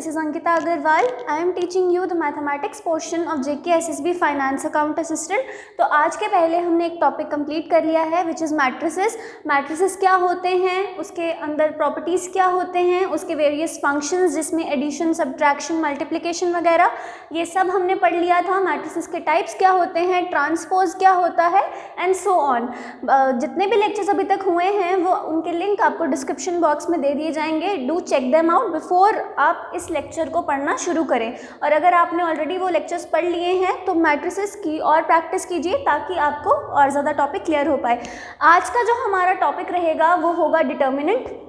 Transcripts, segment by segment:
this is Ankita Agarwal. I am teaching you the mathematics portion of JK SSB Finance Account Assistant. तो आज के पहले हमने एक टॉपिक कंप्लीट कर लिया है which is matrices. Matrices क्या होते हैं, उसके अंदर प्रॉपर्टीज़ क्या होते हैं, उसके वेरियस फंक्शंस जिसमें एडिशन, सब्ट्रैक्शन, मल्टीप्लिकेशन वगैरह ये सब हमने पढ़ लिया था. मैट्रिसेस के टाइप्स क्या होते हैं, ट्रांसपोज क्या होता है एंड सो ऑन. जितने भी लेक्चर्स अभी तक हुए हैं वो उनके लिंक आपको डिस्क्रिप्शन बॉक्स में दे दिए जाएंगे. Do check them out before आप इस लेक्चर को पढ़ना शुरू करें. और अगर आपने ऑलरेडी वो लेक्चर्स पढ़ लिए हैं तो मैट्रिसेस की और प्रैक्टिस कीजिए ताकि आपको और ज़्यादा टॉपिक क्लियर हो पाए. आज का जो हमारा टॉपिक रहेगा वो होगा डिटर्मिनेंट.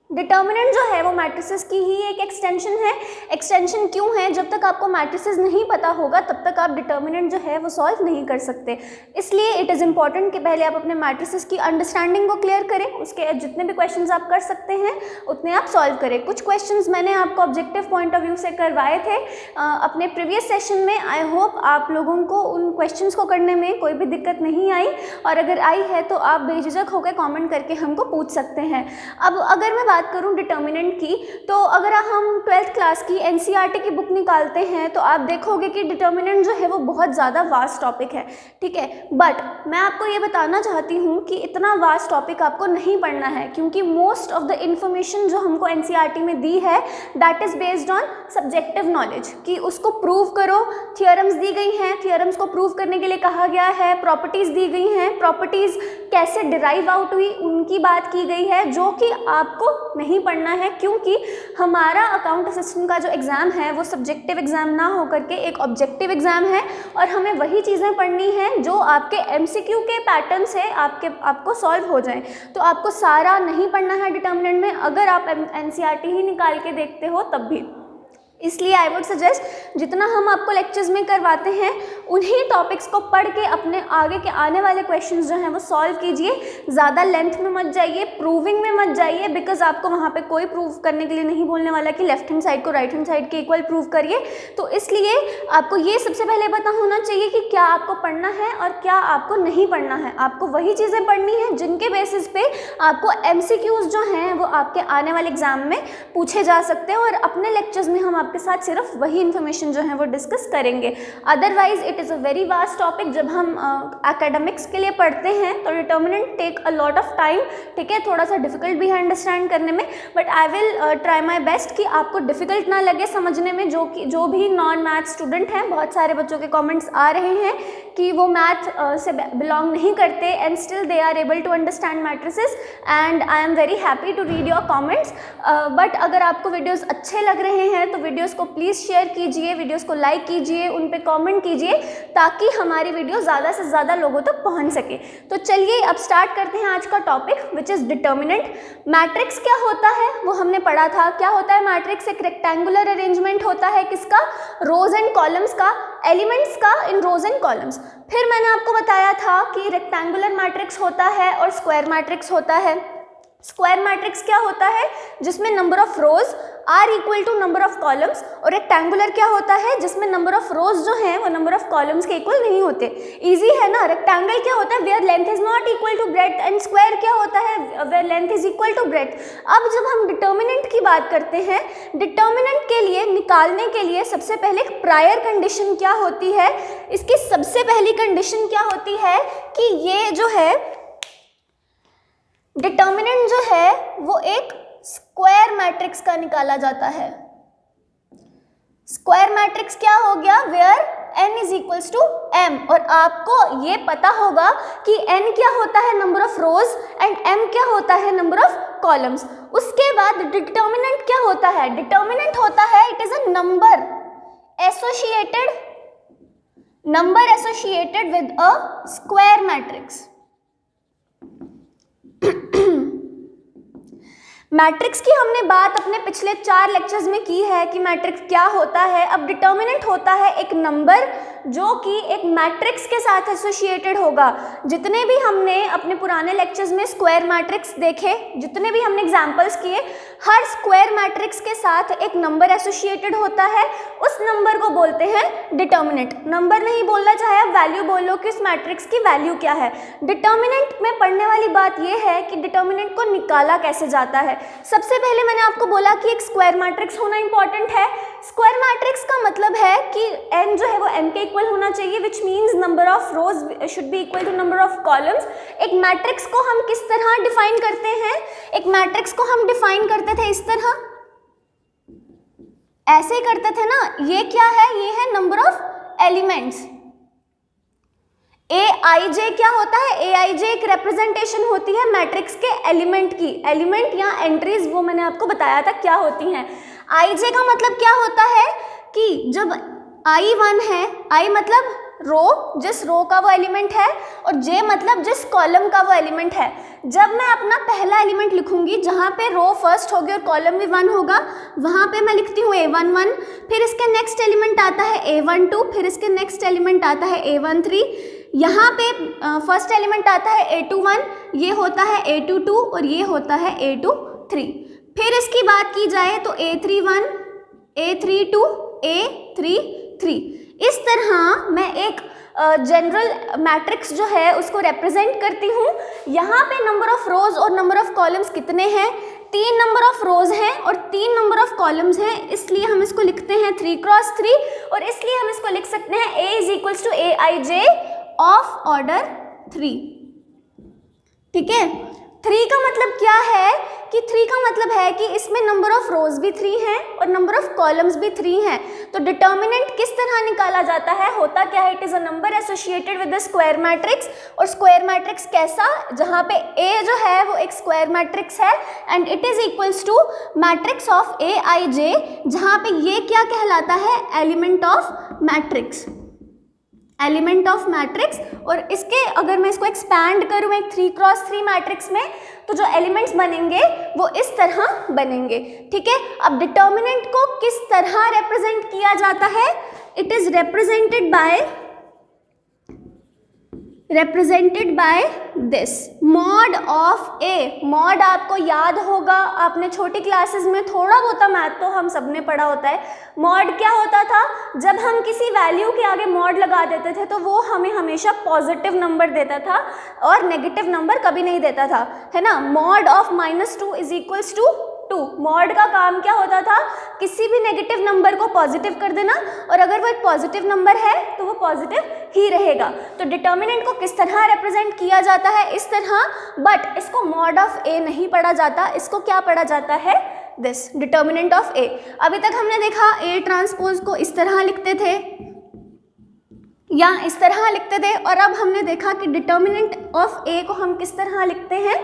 डिटर्मिनेंट जो है वो मैट्रिसेस की ही एक एक्सटेंशन है. एक्सटेंशन क्यों है? जब तक आपको मैट्रिसेस नहीं पता होगा तब तक आप डिटर्मिनेंट जो है वो सॉल्व नहीं कर सकते. इसलिए इट इज़ इम्पॉर्टेंट कि पहले आप अपने मैट्रिसेस की अंडरस्टैंडिंग को क्लियर करें. उसके जितने भी क्वेश्चंस आप कर सकते हैं उतने आप सॉल्व करें. कुछ क्वेश्चंस मैंने आपको ऑब्जेक्टिव पॉइंट ऑफ व्यू से करवाए थे अपने प्रीवियस सेशन में. आई होप आप लोगों को उन क्वेश्चंस को करने में कोई भी दिक्कत नहीं आई, और अगर आई है तो आप बेझिझक होकर कॉमेंट करके हमको पूछ सकते हैं. अब अगर मैं बात करूं डिटर्मिनेंट की, तो अगर हम 12th क्लास की एनसीईआरटी की बुक निकालते हैं तो आप देखोगे कि डिटर्मिनेंट जो है वो बहुत ज़्यादा वास्ट टॉपिक है. ठीक है, बट मैं आपको ये बताना चाहती हूँ कि इतना वास्ट टॉपिक आपको नहीं पढ़ना है, क्योंकि मोस्ट ऑफ द इंफॉर्मेशन जो हमको एनसीईआरटी में दी है that is based on subjective knowledge, कि उसको प्रूव करो. थियोरम्स दी गई हैं, थियोरम्स को प्रूव करने के लिए कहा गया है. प्रॉपर्टीज़ दी गई हैं, प्रॉपर्टीज़ कैसे डिराइव आउट हुई उनकी बात की गई है, जो कि आपको नहीं पढ़ना है, क्योंकि हमारा अकाउंट असिस्टेंट का जो एग्ज़ाम है वो सब्जेक्टिव एग्ज़ाम ना होकर के एक ऑब्जेक्टिव एग्ज़ाम है. और हमें वही चीज़ें पढ़नी हैं जो आपके एमसीक्यू के पैटर्न से आपको सॉल्व हो जाएं. तो आपको सारा नहीं पढ़ना है डिटर्मिनेंट में, अगर आप एनसीईआरटी ही निकाल के देखते हो तब भी. इसलिए आई वुड सजेस्ट जितना हम आपको लेक्चर्स में करवाते हैं उन्हीं टॉपिक्स को पढ़ के अपने आगे के आने वाले क्वेश्चंस जो हैं वो सॉल्व कीजिए. ज़्यादा लेंथ में मत जाइए, प्रूविंग में मत जाइए, बिकॉज आपको वहाँ पे कोई प्रूव करने के लिए नहीं बोलने वाला कि लेफ्ट हैंड साइड को राइट हैंड साइड के इक्वल प्रूव करिए. तो इसलिए आपको ये सबसे पहले पता होना चाहिए कि क्या आपको पढ़ना है और क्या आपको नहीं पढ़ना है. आपको वही चीज़ें पढ़नी है जिनके बेसिस पे आपको MCQs जो हैं वो आपके आने वाले एग्जाम में पूछे जा सकते हैं. और अपने लेक्चर्स में हम आपके साथ सिर्फ वही इन्फॉर्मेशन जो है वो डिस्कस करेंगे. Otherwise it is a very vast topic. जब हम एकेडमिक्स के लिए पढ़ते हैं तो determinant take a lot of time. ठीक है, थोड़ा सा डिफिकल्ट भी है अंडरस्टैंड करने में, but I will try my best कि आपको डिफिकल्ट ना लगे समझने में. जो भी नॉन मैथ स्टूडेंट हैं, बहुत सारे बच्चों के कॉमेंट्स आ रहे हैं कि वो मैथ से बिलोंग नहीं करते and still they are able to understand matrices, and I am very happy to read your comments. But अगर आपको वीडियोज़ अच्छे लग रहे हैं तो वीडियोज़ को प्लीज़ शेयर कीजिए, वीडियोस को लाइक कीजिए, उन पे कमेंट कीजिए ताकि हमारी वीडियो ज़्यादा से ज़्यादा लोगों तक पहुंच सके. तो चलिए अब स्टार्ट करते हैं आज का topic which is determinant. Matrix क्या होता है वो हमने पढ़ा था. क्या होता है मैट्रिक्स? एक रेक्टेंगुलर अरेंजमेंट होता है किसका? रोज एंड कॉलम्स का, एलिमेंट्स का इन रोज एंड कॉलम्स. फिर मैंने आपको बताया था कि रेक्टेंगुलर मैट्रिक्स होता है और स्क्वायर मैट्रिक्स होता है. स्क्वायर मैट्रिक्स क्या होता है? जिसमें number of rows are equal to number of columns. और रेक्टेंगुलर क्या होता है? जिसमें नंबर ऑफ रोज जो हैं वो नंबर ऑफ कॉलम्स के इक्वल नहीं होते. इजी है ना. रेक्टेंगल क्या होता है? Where length is not equal to breadth. And square क्या होता है? Where length is equal to breadth. अब जब हम डिटर्मिनेंट की बात करते हैं, डिटर्मिनेंट के लिए निकालने के लिए सबसे पहले प्रायर कंडीशन क्या होती है? इसकी सबसे पहली कंडीशन क्या होती है कि ये जो है डिटर्मिनेंट जो है वो एक स्क्वायर मैट्रिक्स का निकाला जाता है. स्क्वायर मैट्रिक्स क्या हो गया? Where n is equals to m. और आपको ये पता होगा कि n क्या होता है? Number of rose. And m क्या होता है? Number of columns. उसके बाद डिटर्मिनेंट क्या होता है? डिटर्मिनेंट होता है it is a number associated with a square matrix. Matrix की हमने बात अपने पिछले 4 लेक्चर्स में की है कि मैट्रिक्स क्या होता है. अब डिटर्मिनेंट होता है एक नंबर जो कि एक मैट्रिक्स के साथ एसोसिएटेड होगा। जितने भी हमने अपने पुराने लेक्चर्स में स्क्वायर मैट्रिक्स देखे, जितने भी हमने एग्जांपल्स किए, हर स्क्वायर मैट्रिक्स के साथ एक नंबर एसोसिएटेड होता है, उस नंबर को बोलते हैं डिटर्मिनेंट। नंबर नहीं बोलना, चाहे आप वैल्यू बोलो कि उस मैट्रिक्स की वैल्यू क्या है। डिटर्मिनेंट में पढ़ने वाली बात यह है कि डिटर्मिनेंट को निकाला कैसे जाता है। सबसे पहले मैंने आपको बोला कि एक स्क्वायर मैट्रिक्स होना इंपॉर्टेंट है। स्क्वायर मैट्रिक्स का मतलब है कि n जो है वो m के इक्वल होना चाहिए, which means number of rows should be equal to number of columns. एक मैट्रिक्स को हम किस तरह डिफाइन करते हैं? एक मैट्रिक्स को हम डिफाइन करते थे इस तरह, ऐसे ही करते थे ना। ये क्या है? ये है नंबर ऑफ एलिमेंट्स। Aij क्या होता है? Aij एक रिप्रेजेंटेशन होती है मैट्रिक्स के एलिमेंट की। एलिमेंट या एंट्रीज वो मैंने आपको बताया था क्या होती हैं। Ij का मतलब क्या होता है कि जब I1 है, I मतलब रो, जिस रो का वो एलिमेंट है, और J मतलब जिस कॉलम का वो एलिमेंट है। जब मैं अपना पहला एलिमेंट लिखूंगी जहाँ पे रो फर्स्ट होगी और कॉलम भी 1 होगा, वहाँ पे मैं लिखती हूँ A11, फिर इसके नेक्स्ट एलिमेंट आता है A12, फिर इसके नेक्स्ट एलिमेंट आता है A13, यहाँ पे फर्स्ट एलिमेंट आता है A21, ये होता है A22 और ये होता है A23। फिर इसकी बात की जाए तो A31, A32, A33। इस तरह मैं एक जनरल मैट्रिक्स जो है उसको रिप्रेजेंट करती हूँ। यहाँ पे नंबर ऑफ रोज और नंबर ऑफ कॉलम्स कितने हैं? 3 नंबर ऑफ रोज हैं और 3 नंबर ऑफ कॉलम्स हैं, इसलिए हम इसको लिखते हैं 3 क्रॉस 3, और इसलिए हम इसको लिख सकते हैं A is equals to Aij of order 3। ठीक है, 3 का मतलब क्या है कि 3 का मतलब है कि इसमें नंबर ऑफ रोज भी 3 हैं और नंबर ऑफ कॉलम्स भी 3 हैं। तो डिटर्मिनेंट किस तरह निकाला जाता है? होता क्या है? It is a number associated with the square matrix. और स्क्वायर मैट्रिक्स कैसा? जहाँ पे A जो है वो एक स्क्वायर मैट्रिक्स है and it is equals to matrix of Aij, जहाँ पे ये क्या कहलाता है? Element of matrix. Element of matrix. और इसके अगर मैं इसको एक्सपैंड करूँ एक 3 क्रॉस 3 मैट्रिक्स में, तो जो एलिमेंट्स बनेंगे वो इस तरह बनेंगे। ठीक है, अब डिटर्मिनेंट को किस तरह रिप्रेजेंट किया जाता है? It is represented by this mod of A। mod आपको याद होगा, आपने छोटी क्लासेस में थोड़ा बहुत मैथ तो हम सब ने पढ़ा होता है। mod क्या होता था? जब हम किसी वैल्यू के आगे mod लगा देते थे तो वो हमें हमेशा पॉजिटिव नंबर देता था और नेगेटिव नंबर कभी नहीं देता था, है ना। mod of -2 is equals to 2। Mod का काम क्या होता था? किसी भी नेगेटिव नंबर को पॉजिटिव कर देना, और अगर वो एक पॉजिटिव नंबर है तो वो पॉजिटिव ही रहेगा। तो डिटर्मिनेंट को किस तरह रिप्रेजेंट किया जाता है? इस तरह, बट इसको मॉड ऑफ ए नहीं पढ़ा जाता, इसको क्या पढ़ा जाता है? दिस डिटर्मिनेंट ऑफ ए। अभी तक हमने देखा ए ट्रांसपोज को इस तरह लिखते थे या इस तरह लिखते थे, और अब हमने देखा कि डिटर्मिनेंट ऑफ ए को हम किस तरह लिखते हैं?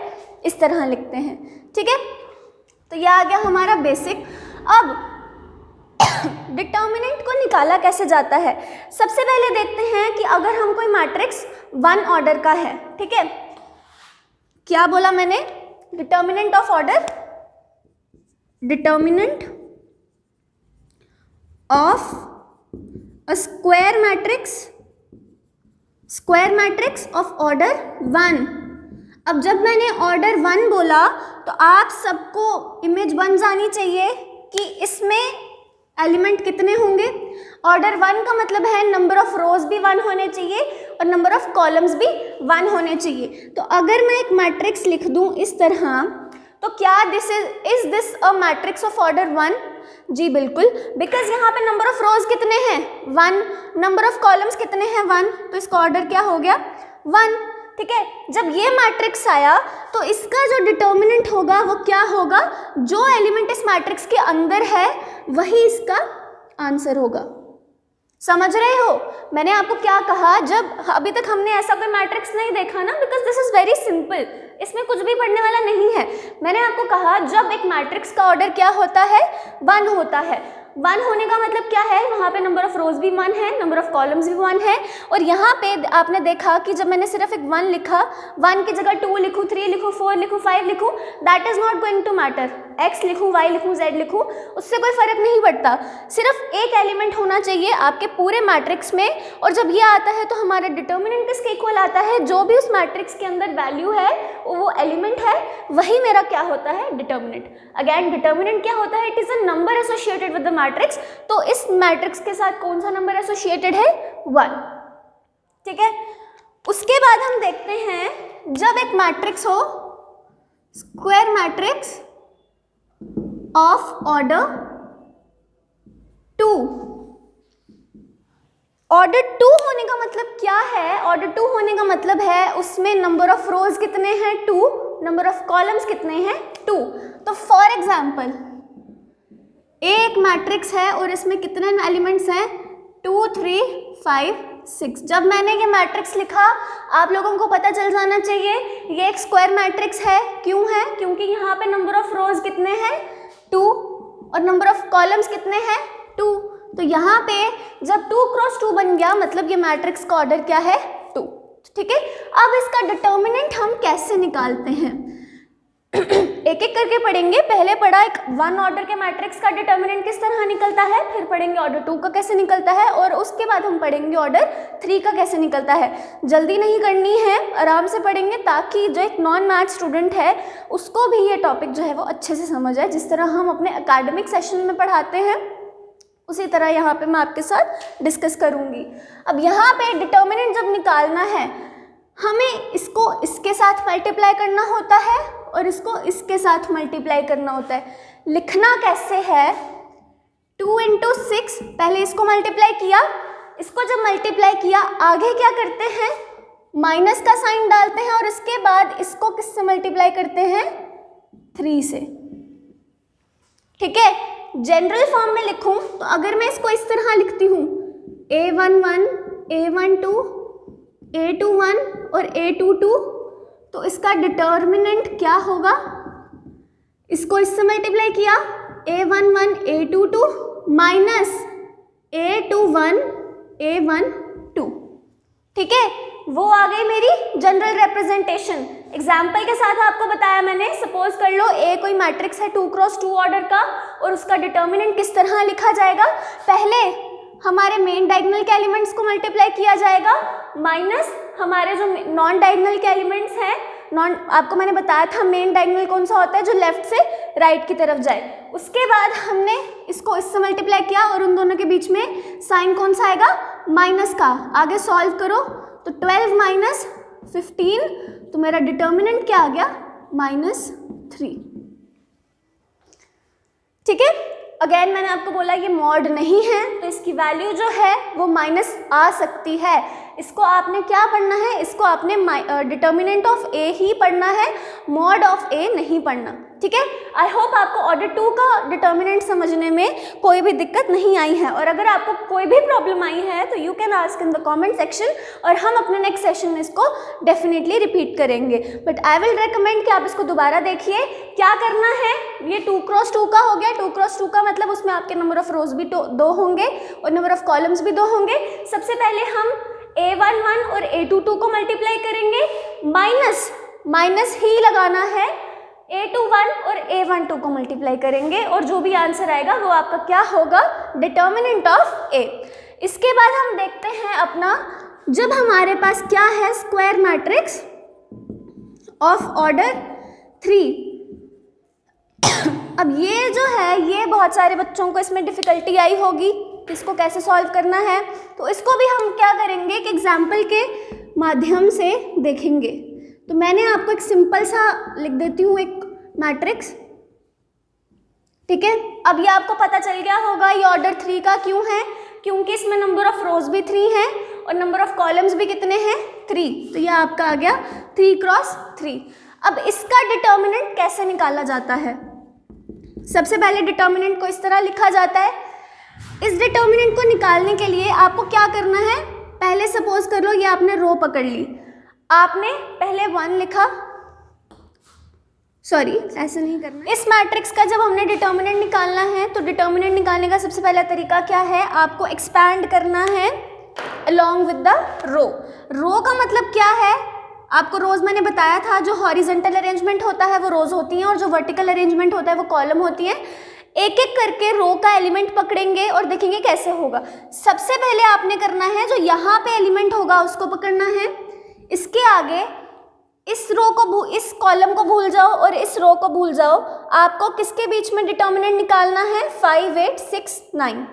इस तरह लिखते हैं। ठीक है, तो यह आ गया हमारा बेसिक। अब डिटर्मिनेंट को निकाला कैसे जाता है? सबसे पहले देखते हैं कि अगर हम कोई मैट्रिक्स 1 ऑर्डर का है, ठीक है, क्या बोला मैंने? Determinant of order, determinant of a square matrix of order 1। अब जब मैंने ऑर्डर 1 बोला तो आप सबको इमेज बन जानी चाहिए कि इसमें एलिमेंट कितने होंगे। ऑर्डर 1 का मतलब है नंबर ऑफ रोज भी 1 होने चाहिए और नंबर ऑफ कॉलम्स भी 1 होने चाहिए। तो अगर मैं एक मैट्रिक्स लिख दूं इस तरह, तो क्या is this a matrix of order 1? जी बिल्कुल, बिकॉज यहाँ पे नंबर ऑफ रोज कितने हैं? 1। नंबर ऑफ कॉलम्स कितने हैं? 1। तो इसका ऑर्डर क्या हो गया? 1। ठीक है, जब ये मैट्रिक्स आया तो इसका जो डिटर्मिनेंट होगा वो क्या होगा? जो एलिमेंट इस मैट्रिक्स के अंदर है वही इसका आंसर होगा। समझ रहे हो मैंने आपको क्या कहा? जब अभी तक हमने ऐसा कोई मैट्रिक्स नहीं देखा ना, because this is very simple, इसमें कुछ भी पढ़ने वाला नहीं है। मैंने आपको कहा जब एक मैट्रिक्स का ऑर्डर क्या होता है? 1 होता है। 1 होने का मतलब क्या है? वहाँ पे नंबर ऑफ रोज भी 1 है, नंबर ऑफ कॉलम्स भी 1 है। और यहाँ पे आपने देखा कि जब मैंने सिर्फ एक 1 लिखा, 1 की जगह 2 लिखूँ, 3 लिखूँ, 4 लिखूँ, 5 लिखूँ, that is not going to matter. x लिखूँ, y लिखूँ, z लिखूँ, उससे कोई फ़र्क नहीं पड़ता, सिर्फ एक एलिमेंट होना चाहिए आपके पूरे मैट्रिक्स में। और जब ये आता है तो हमारा डिटर्मिनेंट किसके इक्वल आता है, जो भी उस मैट्रिक्स के अंदर वैल्यू है वो एलिमेंट है, वही मेरा क्या होता है, डिटर्मिनेंट। अगेन डिटर्मिनेंट क्या होता है, it is a number associated with the matrix. तो इस मैट्रिक्स के साथ कौन सा नंबर एसोसिएटेड है, 1। ठीक है, उसके बाद हम देखते हैं जब एक मैट्रिक्स हो square matrix of order 2। Order 2 होने का मतलब क्या है, ऑर्डर 2 होने का मतलब है उसमें नंबर ऑफ रोज कितने हैं, 2, नंबर ऑफ कॉलम्स कितने हैं, 2। तो फॉर एग्जाम्पल एक मैट्रिक्स है और इसमें कितने एलिमेंट्स हैं, 2, 3, 5, 6। जब मैंने ये मैट्रिक्स लिखा आप लोगों को पता चल जाना चाहिए ये एक स्क्वायर मैट्रिक्स है। क्यों है, क्योंकि यहाँ पे नंबर ऑफ रोज कितने हैं, 2, और नंबर ऑफ कॉलम्स कितने हैं, 2। तो यहाँ पे जब 2 क्रॉस 2 बन गया मतलब ये मैट्रिक्स का ऑर्डर क्या है, 2। ठीक है, अब इसका डिटर्मिनेंट हम कैसे निकालते हैं एक एक करके पढ़ेंगे। पहले पढ़ा एक 1 ऑर्डर के मैट्रिक्स का डिटर्मिनेंट किस तरह निकलता है, फिर पढ़ेंगे ऑर्डर 2 का कैसे निकलता है, और उसके बाद हम पढ़ेंगे ऑर्डर 3 का कैसे निकलता है। जल्दी नहीं करनी है, आराम से पढ़ेंगे ताकि जो एक नॉन मैथ स्टूडेंट है उसको भी ये टॉपिक जो है वो अच्छे से समझ आए। जिस तरह हम अपने एकेडमिक सेशन में पढ़ाते हैं उसी तरह यहाँ पे मैं आपके साथ डिस्कस करूँगी। अब यहाँ पे डिटर्मिनेंट जब निकालना है हमें इसको इसके साथ मल्टीप्लाई करना होता है और इसको इसके साथ मल्टीप्लाई करना होता है। लिखना कैसे है, 2 × 6, पहले इसको मल्टीप्लाई किया, इसको जब मल्टीप्लाई किया आगे क्या करते हैं, माइनस का साइन डालते हैं और इसके बाद इसको किससे मल्टीप्लाई करते हैं, 3 से। ठीक है, जनरल फॉर्म में लिखूं तो अगर मैं इसको इस तरह लिखती हूँ a11, a12, a21 और a22, तो इसका डिटर्मिनेंट क्या होगा, इसको इससे मल्टीप्लाई किया a11, a22 minus a21, a12। ठीक है, वो आ गई मेरी जनरल रिप्रेजेंटेशन। एग्जाम्पल के साथ आपको बताया मैंने, सपोज कर लो ए कोई मैट्रिक्स है 2 क्रॉस 2 ऑर्डर का और उसका डिटर्मिनेंट किस तरह लिखा जाएगा, पहले हमारे मेन डायगोनल के एलिमेंट्स को मल्टीप्लाई किया जाएगा माइनस हमारे जो नॉन डायगोनल के एलिमेंट्स हैं। आपको मैंने बताया था मेन डायगोनल कौन सा होता है, जो लेफ्ट से राइट की तरफ जाए। उसके बाद हमने इसको इससे मल्टीप्लाई किया और उन दोनों के बीच में साइन कौन सा आएगा, माइनस का। आगे सॉल्व करो तो 12 माइनस 15, तो मेरा डिटर्मिनेंट क्या आ गया, -3। ठीक है, अगेन मैंने आपको बोला ये मॉड नहीं है तो इसकी वैल्यू जो है वो माइनस आ सकती है। इसको आपने क्या पढ़ना है, इसको आपने डिटर्मिनेंट ऑफ ए ही पढ़ना है, मॉड ऑफ ए नहीं पढ़ना। ठीक है, आई होप आपको ऑर्डर 2 का डिटर्मिनेंट समझने में कोई भी दिक्कत नहीं आई है, और अगर आपको कोई भी प्रॉब्लम आई है तो you can ask in the comment section और हम अपने नेक्स्ट सेशन में इसको डेफिनेटली रिपीट करेंगे। बट आई विल रेकमेंड कि आप इसको दोबारा देखिए। क्या करना है, ये 2 क्रॉस 2 का हो गया, 2 क्रॉस 2 का मतलब उसमें आपके नंबर ऑफ रोज भी 2 होंगे और नंबर ऑफ कॉलम्स भी 2 होंगे। सबसे पहले हम a11 और a22 को मल्टीप्लाई करेंगे, माइनस ही लगाना है, a21 और a12 को मल्टीप्लाई करेंगे और जो भी आंसर आएगा वो आपका क्या होगा, डिटर्मिनेंट ऑफ a। इसके बाद हम देखते हैं अपना, जब हमारे पास क्या है, स्क्वायर मैट्रिक्स ऑफ ऑर्डर 3। अब ये जो है ये बहुत सारे बच्चों को इसमें डिफ़िकल्टी आई होगी, इसको कैसे सॉल्व करना है, तो इसको भी हम क्या करेंगे कि एग्जाम्पल के माध्यम से देखेंगे। तो मैंने आपको एक सिंपल सा लिख देती हूँ एक मैट्रिक्स। ठीक है, अब ये आपको पता चल गया होगा ये ऑर्डर 3 का क्यों है, क्योंकि इसमें नंबर ऑफ रोज भी 3 हैं और नंबर ऑफ कॉलम्स भी कितने हैं, 3। तो ये आपका आ गया 3 क्रॉस 3। अब इसका डिटर्मिनेंट कैसे निकाला जाता है, सबसे पहले डिटर्मिनेंट को इस तरह लिखा जाता है। इस डिटर्मिनेंट को निकालने के लिए आपको क्या करना है, पहले सपोज कर लो ये आपने रो पकड़ ली, आपने पहले 1 लिखा, सॉरी ऐसे नहीं करना। इस मैट्रिक्स का जब हमने डिटर्मिनेंट निकालना है तो डिटर्मिनेंट निकालने का सबसे पहला तरीका क्या है, आपको एक्सपैंड करना है अलॉन्ग विद द रो। रो का मतलब क्या है, आपको रोज़ मैंने बताया था, जो हॉरिजेंटल अरेंजमेंट होता है वो रोज़ होती हैं और जो वर्टिकल अरेंजमेंट होता है वो कॉलम होती है। एक एक करके रो का एलिमेंट पकड़ेंगे और देखेंगे कैसे होगा। सबसे पहले आपने करना है, जो यहाँ पे एलिमेंट होगा उसको पकड़ना है। इसके आगे इस रो को, इस कॉलम को भूल जाओ और इस रो को भूल जाओ। आपको किसके बीच में डिटर्मिनेंट निकालना है? 5 8 6 9।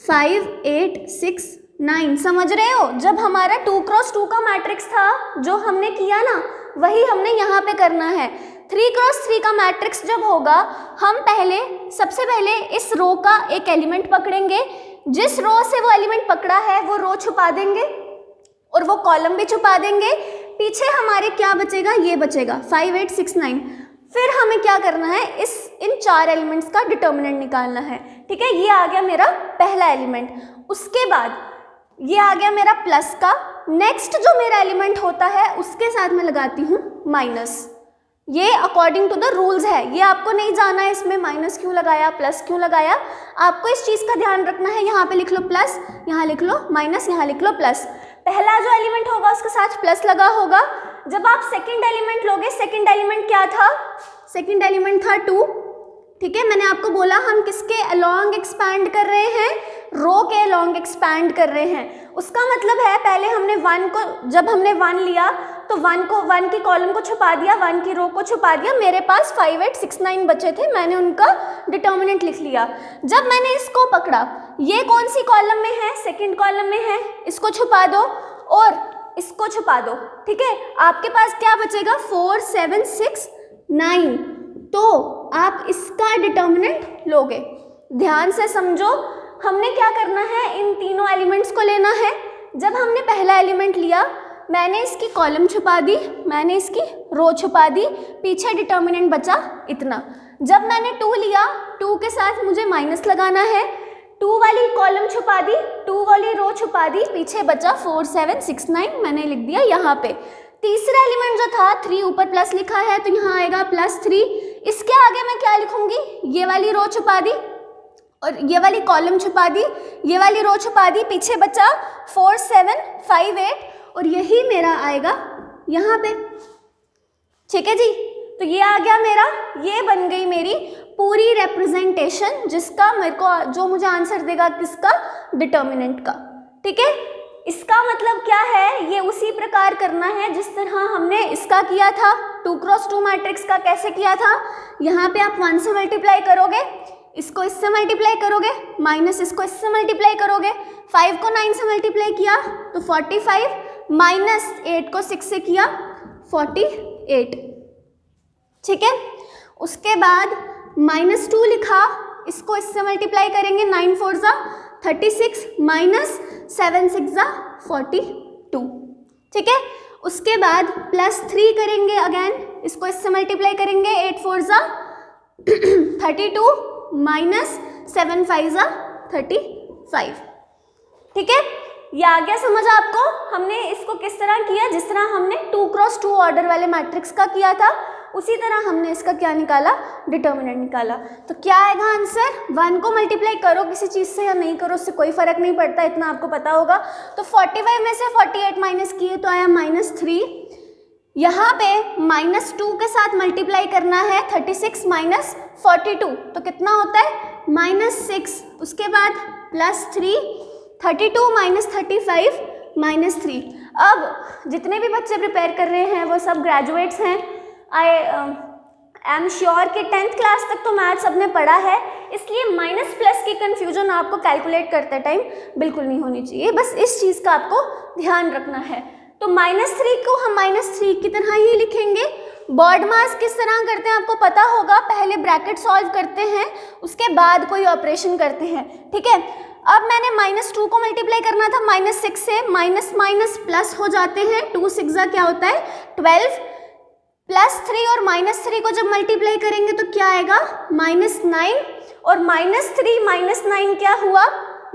5 8 6 9 समझ रहे हो? जब हमारा 2 क्रॉस 2 का मैट्रिक्स था जो हमने किया ना, वही हमने यहाँ पे करना है। 3 क्रॉस 3 का मैट्रिक्स जब होगा, हम सबसे पहले इस रो का एक एलिमेंट पकड़ेंगे। जिस रो से वो एलिमेंट पकड़ा है वो रो छुपा देंगे और वो कॉलम भी छुपा देंगे। पीछे हमारे क्या बचेगा? ये बचेगा 5 8 6 9। फिर हमें क्या करना है? इन 4 एलिमेंट्स का डिटर्मिनेंट निकालना है। ठीक है, ये आ गया मेरा पहला एलिमेंट। उसके बाद ये आ गया मेरा प्लस का। नेक्स्ट जो मेरा एलिमेंट होता है उसके साथ मैं लगाती हूँ माइनस। ये अकॉर्डिंग टू द रूल्स है, ये आपको नहीं जाना है इसमें माइनस क्यों लगाया, प्लस क्यों लगाया। आपको इस चीज़ का ध्यान रखना है, यहाँ पे लिख लो प्लस, यहाँ लिख लो माइनस, यहाँ लिख लो प्लस। पहला जो एलिमेंट होगा उसके साथ प्लस लगा होगा। जब आप सेकंड एलिमेंट लोगे, सेकंड एलिमेंट क्या था? सेकंड एलिमेंट था 2। ठीक है, मैंने आपको बोला हम किसके अलोंग एक्सपैंड कर रहे हैं? रो के अलोंग एक्सपैंड कर रहे हैं। उसका मतलब है पहले हमने 1 को, जब हमने 1 लिया तो 1 की कॉलम को छुपा दिया, 1 की रो को छुपा दिया। मेरे पास 5 8 6 9 बचे थे, मैंने उनका डिटर्मिनेंट लिख लिया। जब मैंने इसको पकड़ा, ये कौन सी कॉलम में है? सेकंड कॉलम में है। इसको छुपा दो और इसको छुपा दो। ठीक है, आपके पास क्या बचेगा? 4 7 6 9। तो आप इसका डिटर्मिनेंट लोगे। ध्यान से समझो, हमने क्या करना है? इन तीनों एलिमेंट्स को लेना है। जब हमने पहला एलिमेंट लिया, मैंने इसकी कॉलम छुपा दी, मैंने इसकी रो छुपा दी, पीछे डिटर्मिनेंट बचा इतना। जब मैंने 2 लिया, 2 के साथ मुझे माइनस लगाना है। 2 वाली कॉलम छुपा दी, 2 वाली रो छुपा दी, पीछे बचा 4 7 6 9, मैंने लिख दिया यहाँ पे। तीसरा एलिमेंट जो था 3, ऊपर प्लस लिखा है तो यहाँ आएगा +3। इसके आगे मैं क्या लिखूंगी? ये वाली रो छुपा दी और ये वाली कॉलम छुपा दी, ये वाली रो छुपा दी, पीछे बचा 4 7 5 8 और यही मेरा आएगा यहाँ पे। ठीक है जी, तो ये आ गया मेरा, ये बन गई मेरी पूरी रिप्रेजेंटेशन, जिसका जो मुझे आंसर देगा किसका? डिटर्मिनेंट का। ठीक है, इसका मतलब क्या है? ये उसी प्रकार करना है जिस तरह हमने इसका किया था, 2 क्रॉस 2 मैट्रिक्स का कैसे किया था। यहाँ पे आप 1 से मल्टीप्लाई करोगे, इसको इससे मल्टीप्लाई करोगे, माइनस इसको इससे मल्टीप्लाई करोगे। 5 को 9 से मल्टीप्लाई किया तो 45, माइनस 8 को 6 से किया 48। ठीक है, उसके बाद -2 लिखा, इसको इससे मल्टीप्लाई करेंगे, 9 4 जा 36, माइनस 7 6 जा 42। ठीक है, उसके बाद +3 करेंगे, अगेन इसको इससे मल्टीप्लाई करेंगे, 8 4 जा 32, माइनस 7 5 जा 35। ठीक है, ये आ गया समझ आपको? हमने इसको किस तरह किया? जिस तरह हमने 2 क्रॉस 2 ऑर्डर वाले मैट्रिक्स का किया था, उसी तरह हमने इसका क्या निकाला? डिटर्मिनेंट निकाला। तो क्या आएगा आंसर? 1 को मल्टीप्लाई करो किसी चीज़ से या नहीं करो, उससे कोई फर्क नहीं पड़ता, इतना आपको पता होगा। तो 45 में से 48 माइनस किए तो आया -3। यहाँ पे -2 के साथ मल्टीप्लाई करना है, 36 माइनस 42 तो कितना होता है? -6। उसके बाद +3, 32 माइनस 35 -3। अब जितने भी बच्चे प्रिपेयर कर रहे हैं वो सब ग्रेजुएट्स हैं। आई एम श्योर कि 10th क्लास तक तो मैथ सबने पढ़ा है, इसलिए माइनस प्लस की कन्फ्यूजन आपको कैलकुलेट करते टाइम बिल्कुल नहीं होनी चाहिए। बस इस चीज़ का आपको ध्यान रखना है। तो -3 को हम -3 की तरह ही लिखेंगे। बॉड मास किस तरह करते हैं आपको पता होगा, पहले ब्रैकेट सॉल्व करते हैं, उसके बाद कोई ऑपरेशन करते हैं। ठीक है, अब मैंने -2 को मल्टीप्लाई करना था -6 से, माइनस माइनस प्लस हो जाते हैं, 2 6 क्या होता है 12, +3 और -3 को जब मल्टीप्लाई करेंगे तो क्या आएगा? -9 और -3 -9 क्या हुआ?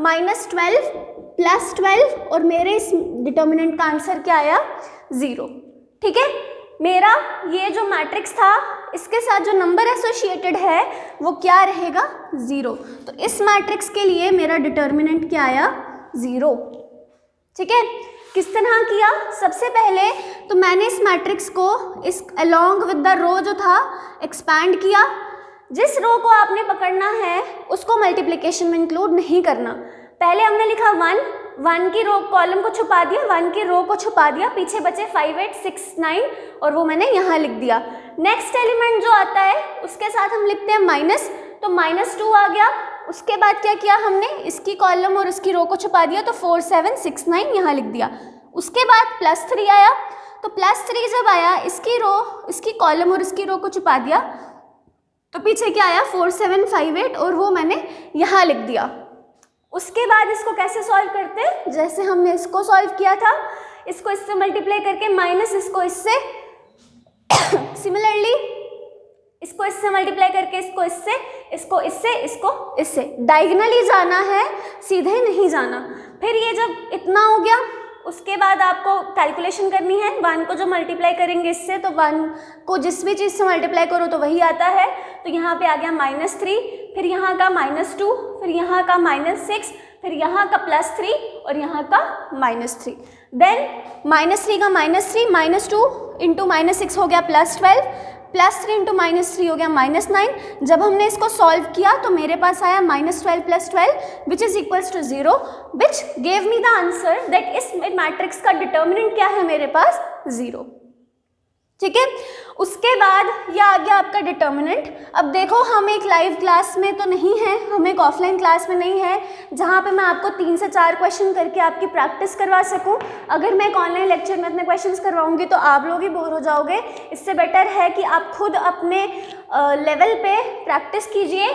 -12 +12 और मेरे इस डिटर्मिनेंट का आंसर क्या आया? 0। ठीक है, मेरा ये जो मैट्रिक्स था इसके साथ जो नंबर एसोसिएटेड है वो क्या रहेगा? 0। तो इस मैट्रिक्स के लिए मेरा डिटर्मिनेंट क्या आया? 0। ठीक है, किस तरह किया? सबसे पहले तो मैंने इस मैट्रिक्स को इस अलोंग विद द रो जो था एक्सपैंड किया। जिस रो को आपने पकड़ना है उसको मल्टीप्लिकेशन में इंक्लूड नहीं करना। पहले हमने लिखा 1 की रो कॉलम को छुपा दिया, 1 की रो को छुपा दिया, पीछे बचे 5, 8, 6, 9 और वो मैंने यहाँ लिख दिया। नेक्स्ट एलिमेंट जो आता है उसके साथ हम लिखते हैं माइनस, तो -2 आ गया। उसके बाद क्या किया हमने, इसकी कॉलम और इसकी रो को छुपा दिया, तो 4, 7, 6, 9 यहाँ लिख दिया। उसके बाद +3 आया, तो +3 जब आया इसकी रो, इसकी कॉलम और इसकी रो को छुपा दिया, तो पीछे क्या आया 4, 7, 5, 8 और वो मैंने यहाँ लिख दिया। उसके बाद इसको कैसे सॉल्व करते हैं, जैसे हमने इसको सॉल्व किया था, इसको इससे मल्टीप्लाई करके माइनस इसको इससे सिमिलरली इसको इससे मल्टीप्लाई करके इसको इससे, इसको इससे, इसको इससे, डायगोनली जाना है, सीधे नहीं जाना। फिर ये जब इतना हो गया उसके बाद आपको कैलकुलेशन करनी है। 1 को जो मल्टीप्लाई करेंगे इससे, तो 1 को जिस भी चीज़ से मल्टीप्लाई करो तो वही आता है। तो यहाँ पे आ गया -3, फिर यहाँ का -2, फिर यहाँ का -6, फिर यहाँ का +3 और यहाँ का -3। देन -3 का -3, -2 इंटू -6 हो गया +12, +3 इंटू -3 हो गया -9। जब हमने इसको सॉल्व किया तो मेरे पास आया -12 + 12 which is equals to 0, which gave me the answer that इस मैट्रिक्स का डिटर्मिनेंट क्या है मेरे पास 0। ठीक है, उसके बाद ये आ गया आपका डिटर्मिनेंट। अब देखो हम एक लाइव क्लास में तो नहीं है, हम एक ऑफलाइन क्लास में नहीं है जहाँ पे मैं आपको 3 से 4 क्वेश्चन करके आपकी प्रैक्टिस करवा सकूँ। अगर मैं एक ऑनलाइन लेक्चर में इतने क्वेश्चंस करवाऊंगी तो आप लोग ही बोर हो जाओगे। इससे बेटर है कि आप खुद अपने लेवल पे प्रैक्टिस कीजिए।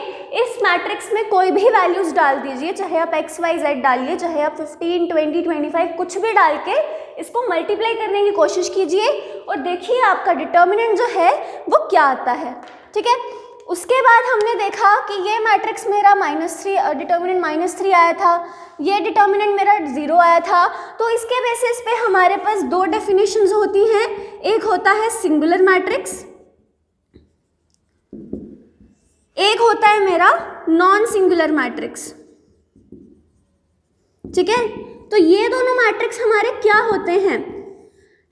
इस मैट्रिक्स में कोई भी वैल्यूज़ डाल दीजिए, चाहे आप x, y, z डालिए, चाहे आप 15, 20, 25 कुछ भी डाल के इसको मल्टीप्लाई करने की कोशिश कीजिए और देखिए आपका डिटर्मिनेंट जो है वो क्या आता है। ठीक है, उसके बाद हमने देखा कि ये मैट्रिक्स मेरा -3 डिटर्मिनेंट -3 आया था, ये डिटर्मिनेंट मेरा 0 आया था। तो इसके बेसिस पे हमारे पास 2 डेफिनेशंस होती हैं। एक होता है सिंगुलर मैट्रिक्स, एक होता है मेरा नॉन सिंगुलर मैट्रिक्स। ठीक है, तो ये दोनों मैट्रिक्स हमारे क्या होते हैं?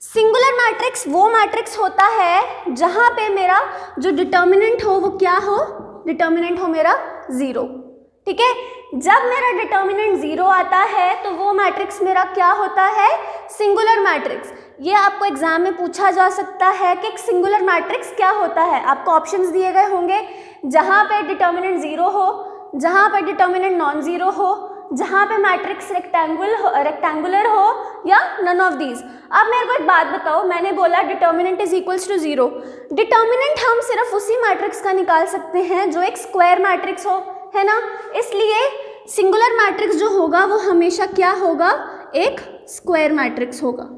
सिंगुलर मैट्रिक्स वो मैट्रिक्स होता है जहां पे मेरा जो डिटर्मिनेंट हो वो क्या हो, डिटर्मिनेंट हो मेरा 0। ठीक है, जब मेरा डिटर्मिनेंट 0 आता है तो वो मैट्रिक्स मेरा क्या होता है, सिंगुलर मैट्रिक्स। ये आपको एग्जाम में पूछा जा सकता है कि एक सिंगुलर मैट्रिक्स क्या होता है। आपको ऑप्शंस दिए गए होंगे, जहां पे डिटर्मिनेंट 0 हो, जहां पे डिटर्मिनेंट नॉन 0 हो, जहाँ पे मैट्रिक्स रेक्टेंगुलर हो या नन ऑफ दीज। अब मेरे को एक बात बताओ, मैंने बोला determinant is equals to 0। Determinant हम सिर्फ उसी मैट्रिक्स का निकाल सकते हैं जो एक स्क्वायर मैट्रिक्स हो, है ना। इसलिए सिंगुलर मैट्रिक्स जो होगा वो हमेशा क्या होगा, एक स्क्वायर मैट्रिक्स होगा।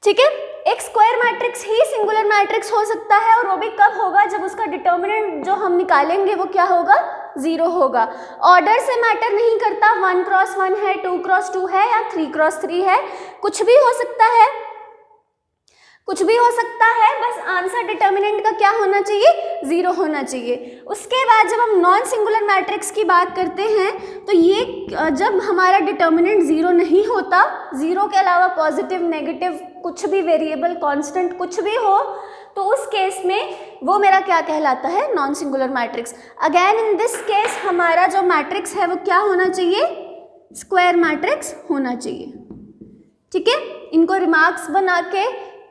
ठीक है, एक स्क्वायर मैट्रिक्स ही सिंगुलर मैट्रिक्स हो सकता है और वो भी कब होगा, जब उसका डिटर्मिनेंट जो हम निकालेंगे वो क्या होगा, 0 होगा। ऑर्डर से मैटर नहीं करता, 1 क्रॉस 1 है, 2 क्रॉस 2 है या 3 क्रॉस 3 है, कुछ भी हो सकता है, कुछ भी हो सकता है। बस आंसर डिटर्मिनेंट का क्या होना चाहिए, 0 होना चाहिए। उसके बाद जब हम नॉन सिंगुलर मैट्रिक्स की बात करते हैं तो ये जब हमारा डिटर्मिनेंट 0 नहीं होता, 0 के अलावा पॉजिटिव, नेगेटिव, कुछ भी वेरिएबल, कांस्टेंट कुछ भी हो, तो उस केस में वो मेरा क्या कहलाता है, non singular matrix. Again in this case हमारा जो मैट्रिक्स है वो क्या होना चाहिए, स्क्वायर मैट्रिक्स होना चाहिए। ठीक है, इनको रिमार्क्स बना के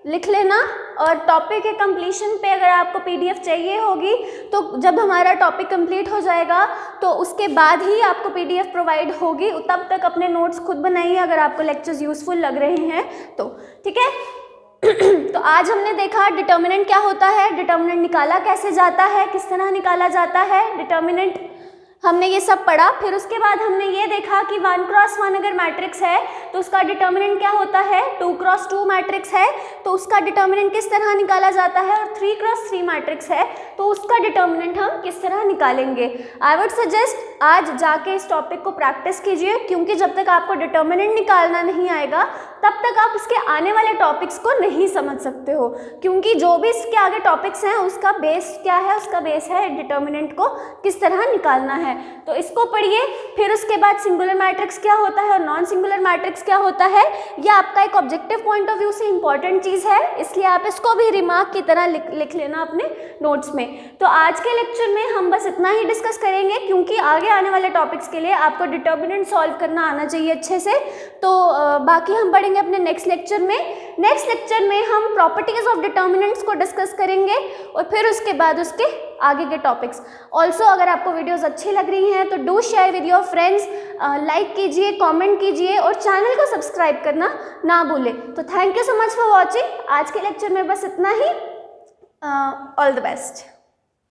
लिख लेना। और टॉपिक के कंप्लीशन पे अगर आपको पीडीएफ चाहिए होगी तो जब हमारा टॉपिक कंप्लीट हो जाएगा तो उसके बाद ही आपको पीडीएफ प्रोवाइड होगी। तब तक अपने नोट्स खुद बनाइए अगर आपको लेक्चर्स यूजफुल लग रहे हैं तो। ठीक है, तो आज हमने देखा डिटर्मिनेंट क्या होता है, डिटर्मिनेंट निकाला कैसे जाता है, किस तरह निकाला जाता है डिटर्मिनेंट, हमने ये सब पढ़ा। फिर उसके बाद हमने ये देखा कि 1 क्रॉस 1 अगर मैट्रिक्स है तो उसका डिटर्मिनेंट क्या होता है, 2 क्रॉस 2 मैट्रिक्स है तो उसका डिटर्मिनेंट किस तरह निकाला जाता है, और 3 क्रॉस 3 मैट्रिक्स है तो उसका डिटर्मिनेंट हम किस तरह निकालेंगे। आई वुड सजेस्ट आज जाके इस टॉपिक को प्रैक्टिस कीजिए, क्योंकि जब तक आपको डिटर्मिनेंट निकालना नहीं आएगा तब तक आप इसके आने वाले टॉपिक्स को नहीं समझ सकते हो, क्योंकि जो भी इसके आगे टॉपिक्स हैं उसका बेस क्या है, उसका बेस है डिटर्मिनेंट को किस तरह निकालना है। है तो इसको पढ़िए। फिर उसके बाद सिंगुलर मैट्रिक्स क्या होता है और नॉन सिंगुलर मैट्रिक्स क्या होता है, यह आपका एक ऑब्जेक्टिव पॉइंट ऑफ व्यू से इंपॉर्टेंट चीज़ है, इसलिए आप इसको भी रिमार्क की तरह लिख लेना अपने नोट्स में। तो आज के लेक्चर में हम बस इतना ही डिस्कस करेंगे, क्योंकि आगे आने वाले टॉपिक्स के लिए आपको डिटर्मिनेंट सॉल्व करना आना चाहिए अच्छे से। तो बाकी हम पढ़ेंगे अपने नेक्स्ट लेक्चर में। नेक्स्ट लेक्चर में हम प्रॉपर्टीज ऑफ डिटर्मिनेंट्स को डिस्कस करेंगे और फिर उसके बाद उसके आगे के टॉपिक्स। ऑल्सो अगर आपको वीडियोस अच्छी लग रही हैं तो do share with your friends, like कीजिए, कमेंट कीजिए और चैनल को सब्सक्राइब करना ना भूलें। तो thank you so much for watching. आज के लेक्चर में बस इतना ही। All the best.